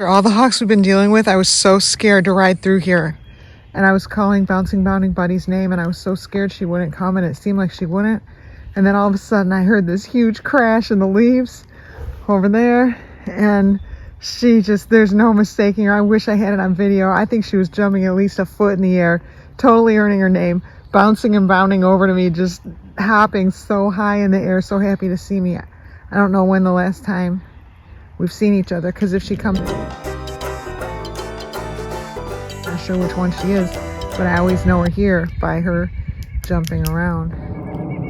For all the hawks we've been dealing with, I was so scared to ride through here. And I was calling Bouncing Bounding Buddy's name, and I was so scared she wouldn't come, and it seemed like she wouldn't. And then all of a sudden I heard this huge crash in the leaves over there, and she just, there's no mistaking her. I wish I had it on video. I think she was jumping at least a foot in the air, totally earning her name, bouncing and bounding over to me, just hopping so high in the air, so happy to see me. I don't know when the last time we've seen each other, because if she comes, I'm not sure which one she is, but I always know her here by her jumping around.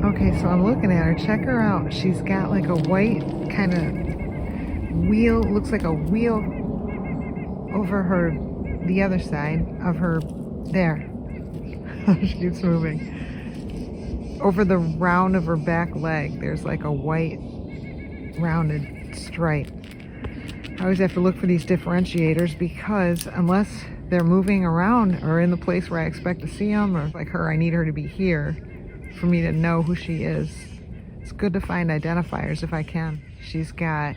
Okay, so I'm looking at her. Check her out. She's got like a white kind of wheel, looks like a wheel over her, the other side of her, there. She keeps moving. Over the round of her back leg, there's like a white rounded stripe. I always have to look for these differentiators, because unless they're moving around or in the place where I expect to see them, or like her, I need her to be here for me to know who she is. It's good to find identifiers if I can. She's got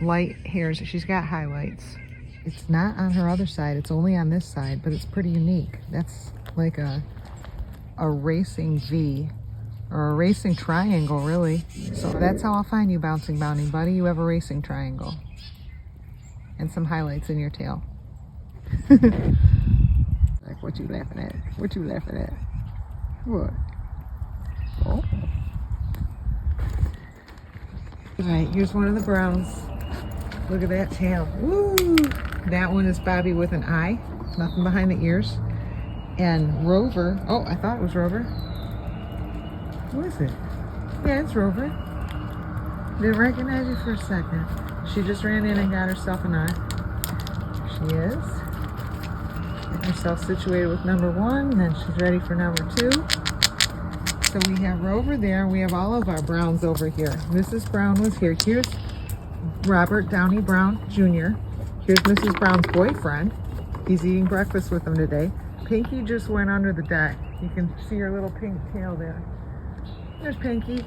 light hairs. She's got highlights. It's not on her other side. It's only on this side, but it's pretty unique. That's like a racing V, or a racing triangle, really. So that's how I'll find you, Bouncing Bounding Buddy. You have a racing triangle and some highlights in your tail. Like, what you laughing at? What you laughing at? What? Oh. All right, here's one of the browns. Look at that tail. Woo! That one is Bobby with an eye, nothing behind the ears. And Rover, oh, I thought it was Rover. Who is it? Yeah, it's Rover. Didn't recognize you for a second. She just ran in and got herself an eye. She is. Get herself situated with number one, and then she's ready for number two. So we have Rover there, and we have all of our Browns over here. Mrs. Brown was here. Here's Robert Downey Brown Jr. Here's Mrs. Brown's boyfriend. He's eating breakfast with them today. Pinky just went under the deck. You can see her little pink tail there. There's Pinky.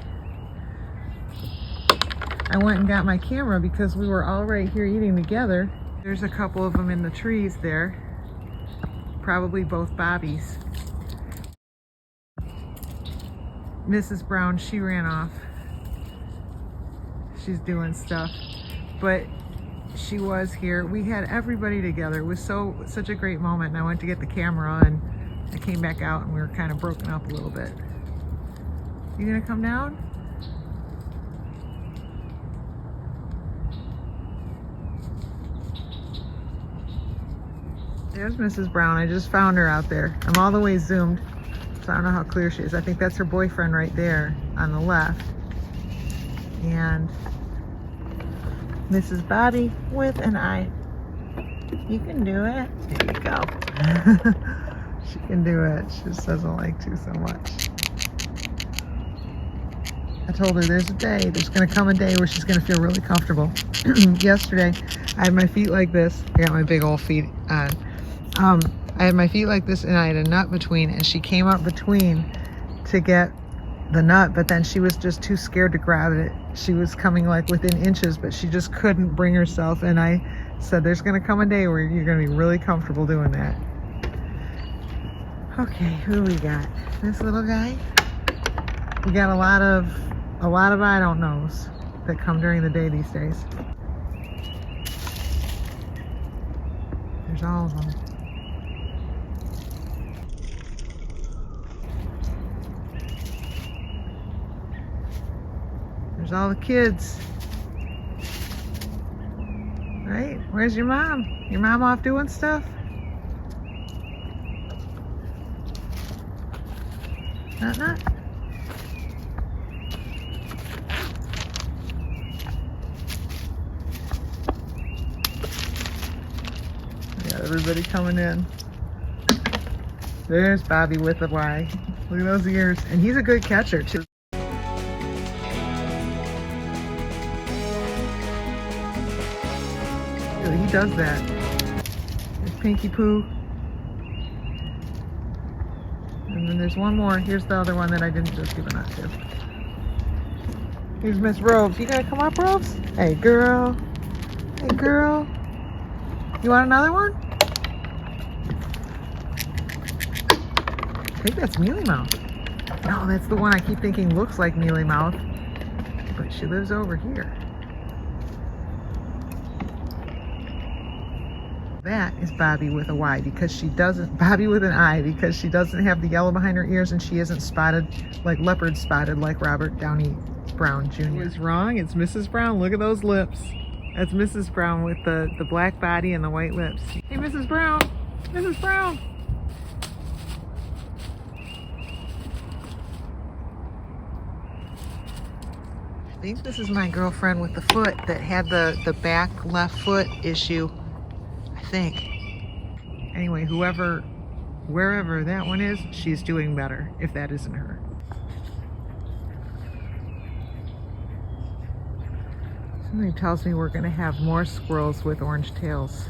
I went and got my camera because we were all right here eating together. There's a couple of them in the trees there. Probably both Bobbies. Mrs. Brown, she ran off. She's doing stuff. But she was here. We had everybody together. It was such a great moment. And I went to get the camera, and I came back out, and we were kind of broken up a little bit. You gonna come down? There's Mrs. Brown. I just found her out there. I'm all the way zoomed, so I don't know how clear she is. I think that's her boyfriend right there on the left. And Mrs. Bobby with an eye. You can do it. There you go. She can do it. She just doesn't like to so much. I told her there's gonna come a day where she's gonna feel really comfortable. Yesterday, I had my feet like this. I got my big old feet on. I had my feet like this, and I had a nut between, and she came up between to get the nut, but then she was just too scared to grab it. She was coming like within inches, but she just couldn't bring herself, and I said there's gonna come a day where you're gonna be really comfortable doing that. Okay, who we got? This little guy. We got a lot of I don't knows that come during the day these days. There's all of them. There's all the kids. Right? Where's your mom? Your mom off doing stuff? Not. Got everybody coming in. There's Bobby with the Y. Look at those ears. And he's a good catcher too. He does that. There's Pinky Poo. And then there's one more. Here's the other one that I didn't just give a nut to. Here's Miss Robes. You gotta come up, Robes? Hey, girl. Hey, girl. You want another one? I think that's Mealy Mouth. No, that's the one I keep thinking looks like Mealy Mouth, but she lives over here. That is Bobby with a Y because she doesn't, Bobby with an I, because she doesn't have the yellow behind her ears and she isn't spotted, like leopard spotted like Robert Downey Brown Jr. What's wrong? It's Mrs. Brown. Look at those lips. That's Mrs. Brown with the black body and the white lips. Hey, Mrs. Brown. Mrs. Brown. I think this is my girlfriend with the foot that had the back left foot issue. I think. Anyway, wherever that one is, she's doing better, if that isn't her. Something tells me we're gonna have more squirrels with orange tails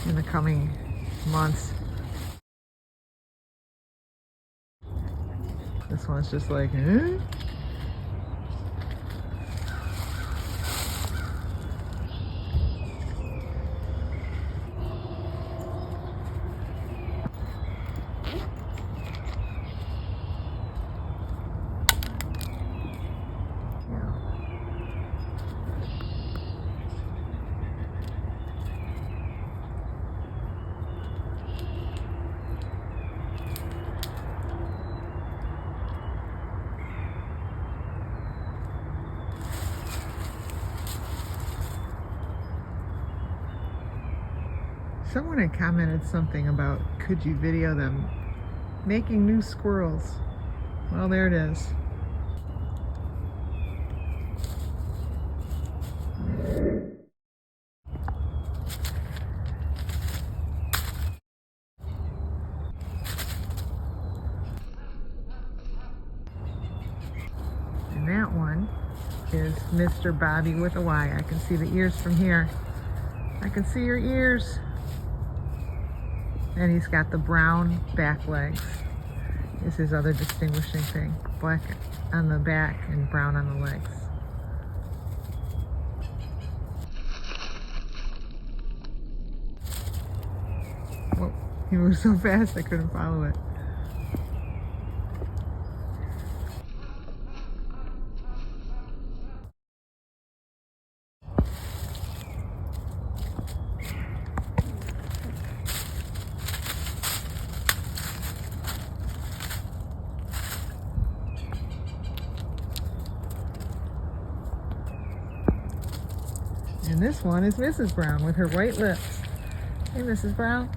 in the coming months. This one's just like, eh? Someone had commented something about, could you video them making new squirrels? Well, there it is. And that one is Mr. Bobby with a Y. I can see the ears from here. I can see your ears. And he's got the brown back legs. Is his other distinguishing thing. Black on the back and brown on the legs. Whoa, he moved so fast I couldn't follow it. And this one is Mrs. Brown with her white lips. Hey, Mrs. Brown.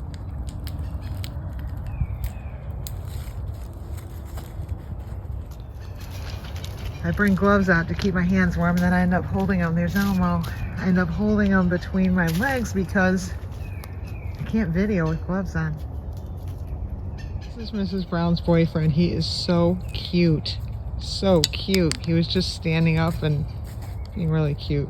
I bring gloves out to keep my hands warm, and then I end up holding them. There's Elmo. I end up holding them between my legs because I can't video with gloves on. This is Mrs. Brown's boyfriend. He is so cute. So cute. He was just standing up and being really cute.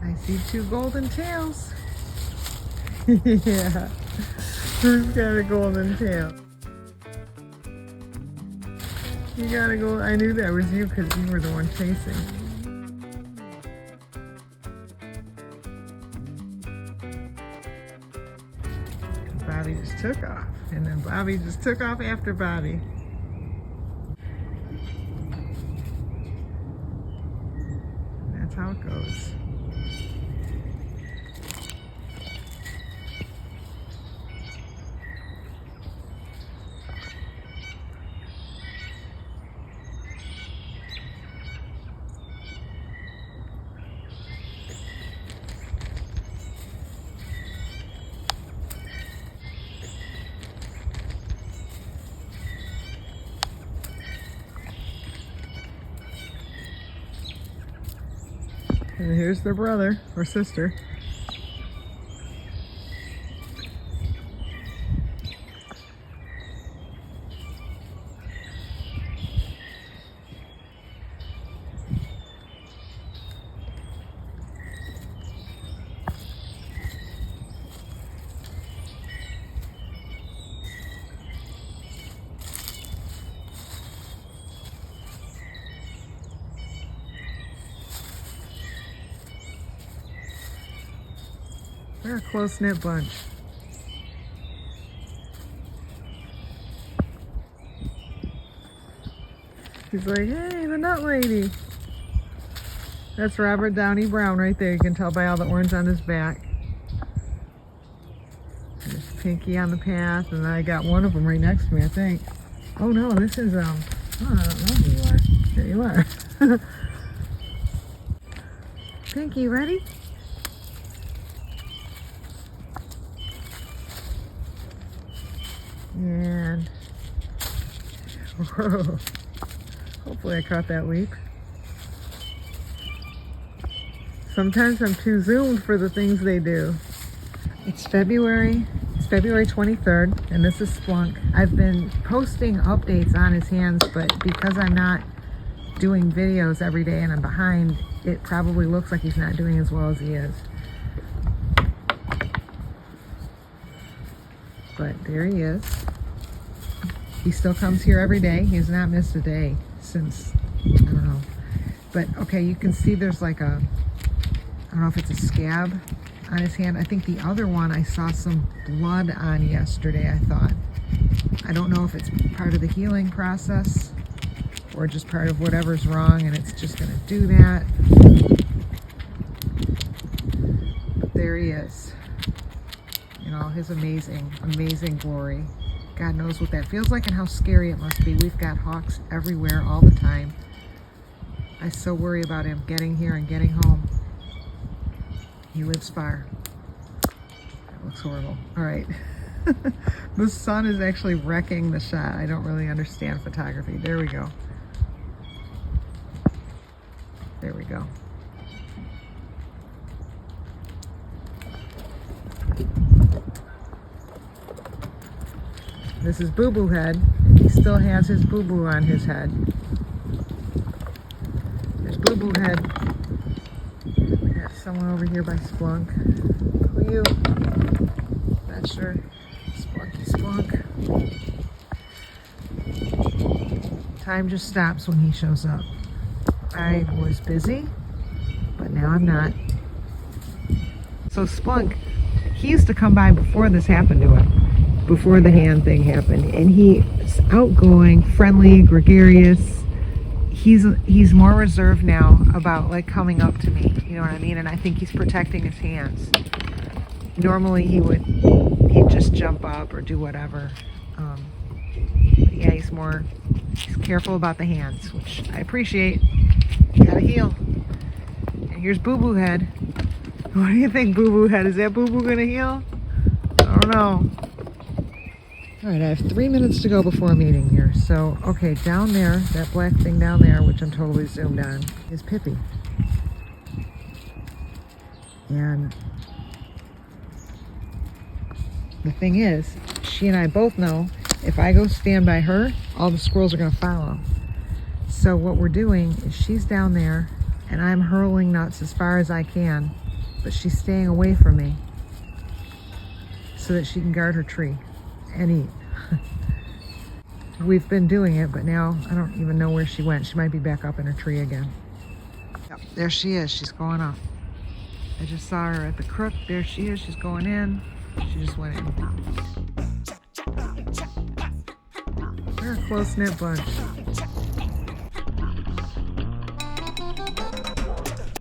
I see two golden tails. Yeah. Who's got a golden tail? You gotta go. I knew that was you because you were the one chasing. Bobby just took off. And then Bobby just took off after Bobby. And that's how it goes. And here's their brother or sister. They're a close-knit bunch. He's like, hey, the nut lady. That's Robert Downey Brown right there. You can tell by all the orange on his back. There's Pinky on the path, and I got one of them right next to me, I think. Oh no, this is, oh, I don't know who you are. There you are. Pinky, ready? And whoa, hopefully I caught that leap. Sometimes I'm too zoomed for the things they do. It's February 23rd, and this is Splunk. I've been posting updates on his hands, but because I'm not doing videos every day and I'm behind, it probably looks like he's not doing as well as he is. But there he is. He still comes here every day. He has not missed a day since, I don't know. But okay, you can see there's like a, I don't know if it's a scab on his hand. I think the other one I saw some blood on yesterday, I thought. I don't know if it's part of the healing process or just part of whatever's wrong and it's just gonna do that. But there he is. In all his amazing, amazing glory. God knows what that feels like and how scary it must be. We've got hawks everywhere all the time. I so worry about him getting here and getting home. He lives far. That looks horrible. All right. The sun is actually wrecking the shot. I don't really understand photography. There we go. There we go. This is Boo Boo Head. He still has his boo boo on his head. There's Boo Boo Head. We got someone over here by Splunk. Who are you? Not sure. Splunky Splunk. Time just stops when he shows up. I was busy, but now I'm not. So Splunk, he used to come by before this happened to him. Before the hand thing happened, and he's outgoing, friendly, gregarious. He's more reserved now about like coming up to me, you know what I mean? And I think he's protecting his hands. Normally he'd just jump up or do whatever. But yeah, he's careful about the hands, which I appreciate. Gotta heal. And here's Boo Boo Head. What do you think, Boo Boo Head? Is that Boo Boo gonna heal? I don't know. All right, I have 3 minutes to go before a meeting here. So, okay, down there, that black thing down there, which I'm totally zoomed on, is Pippi. And the thing is, she and I both know if I go stand by her, all the squirrels are gonna follow. So what we're doing is she's down there and I'm hurling nuts as far as I can, but she's staying away from me so that she can guard her tree and eat. We've been doing it, but now I don't even know where she went. She might be back up in her tree again. Yep, there she is. She's going up. I just saw her at the crook. There she is. She's going in. She just went in. They're a close-knit bunch.